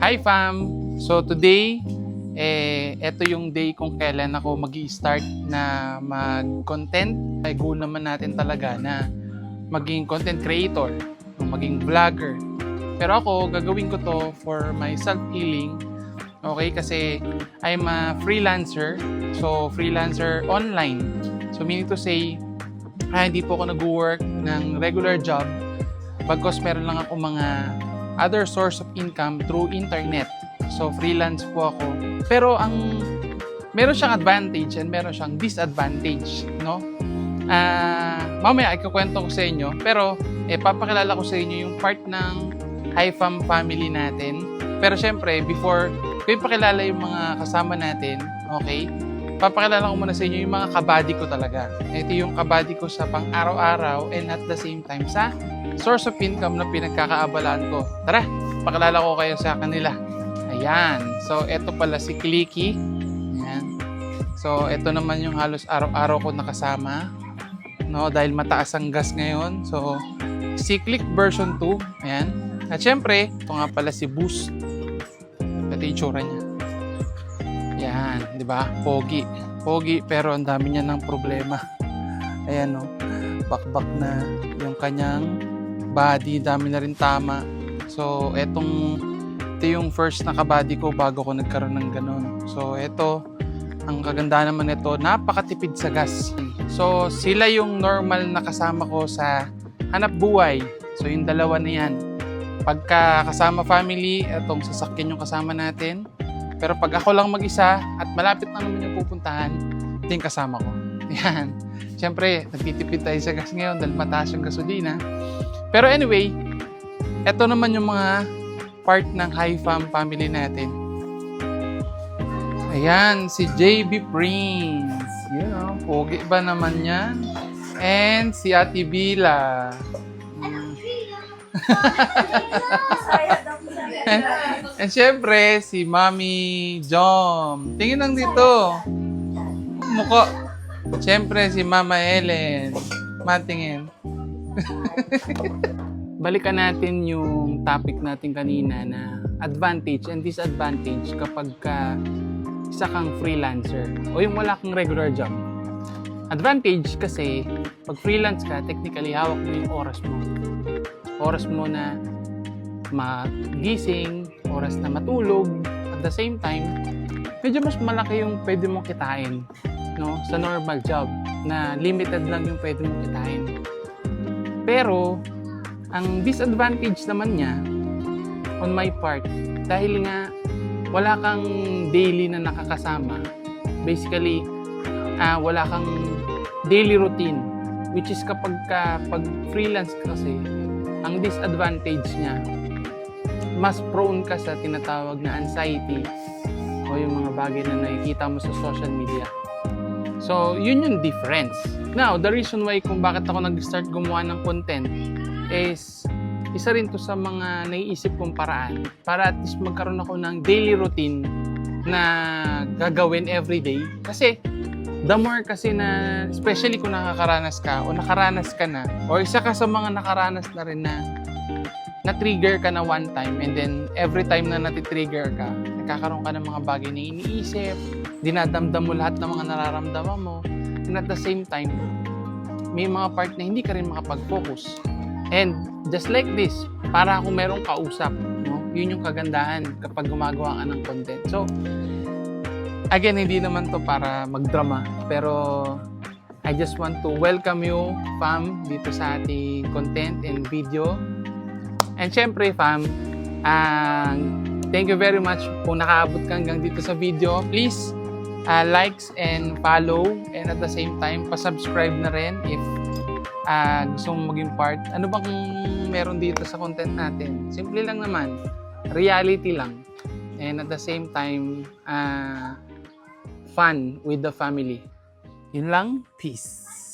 Hi fam! So today, ito yung day kung kailan ako mag-i-start na mag-content. Ay goal naman natin talaga na maging content creator, maging vlogger. Pero ako, gagawin ko to for my self-healing. Okay, kasi I'm a freelancer. So freelancer online. So meaning to say, hindi po ako nag-work ng regular job. Bagkos meron lang ako mga other source of income through internet. So freelance po ako. Pero meron siyang advantage and meron siyang disadvantage, no? Mamaya ikukwento ko sa inyo, pero papakilala ko sa inyo yung part ng HiFam family natin. Pero syempre, before ko ipakilala yung mga kasama natin, okay? Papakilala ko muna sa inyo yung mga kabady ko talaga. Ito yung kabady ko sa pang-araw-araw and at the same time sa source of income na pinagkakaabalaan ko. Tara, pakilala ko kayo sa kanila. Ayan. So, ito pala si Clicky. Ayan. So, ito naman yung halos araw-araw ko nakasama. No, dahil mataas ang gas ngayon. So, si Click version 2. Ayan. At syempre, ito nga pala si Boost. Ito yung itsura niya. Ayan, di ba? Pogi. Pogi, pero ang dami niya ng problema. Ayan, no. Bakbak na yung kanyang body, dami na rin tama. So, ito yung first na kabady ko bago ko nagkaroon ng ganun. So, ito, ang kaganda naman nito, napakatipid sa gas. So, sila yung normal na kasama ko sa hanap buhay. So, yung dalawa na yan. Pagka kasama family, itong sasakyan yung kasama natin. Pero pag ako lang mag-isa at malapit na naman yung pupuntahan, ito yung kasama ko. Yan. Siyempre, nagtitipid tayo sa gas ngayon dahil mataas yung gasolina. Pero anyway, ito naman yung mga part ng HiFam family natin. Ayan, si JB Prince. You know, pogi ba naman yan? And si Ate Bila. And syempre, si Mami Jom. Tingin lang dito. Muko. Syempre, si Mama Ellen. Matingin. Balikan natin yung topic natin kanina na advantage and disadvantage kapag isa kang freelancer o yung wala kang regular job. Advantage kasi pag freelance ka, technically hawak mo yung oras mo. Oras mo na magising, oras na matulog. At the same time, medyo mas malaki yung pwede mong kitain, no? Sa normal job na limited lang yung pwede mong kitain. Pero ang disadvantage naman niya on my part, dahil nga wala kang daily na nakakasama, basically wala kang daily routine, which is pag freelance kasi, ang disadvantage niya, mas prone ka sa tinatawag na anxiety o yung mga bagay na nakikita mo sa social media. So, yun yung difference. Now, the reason why kung bakit ako nag-start gumawa ng content is isa rin to sa mga naiisip kong paraan para at least magkaroon ako ng daily routine na gagawin everyday. Kasi, the more kasi na, especially kung nakakaranas ka o nakaranas ka na, o isa ka sa mga nakaranas na rin na na-trigger ka na one time and then every time na natitrigger ka, nagkakaroon ka ng mga bagay na iniisip, dinadamdam mo lahat ng mga nararamdaman mo, and at the same time, may mga part na hindi ka rin makapag-focus. And just like this, para kung merong kausap, no? Yun yung kagandahan kapag gumagawa ka ng content. So, again, hindi naman to para magdrama, pero I just want to welcome you, fam, dito sa ating content and video. And syempre, fam, thank you very much kung nakaabot ka hanggang dito sa video. Please, likes and follow, and at the same time, pa-subscribe na rin if gusto mong maging part. Ano bang meron dito sa content natin? Simple lang naman. Reality lang. And at the same time, fun with the family. Yun lang. Peace.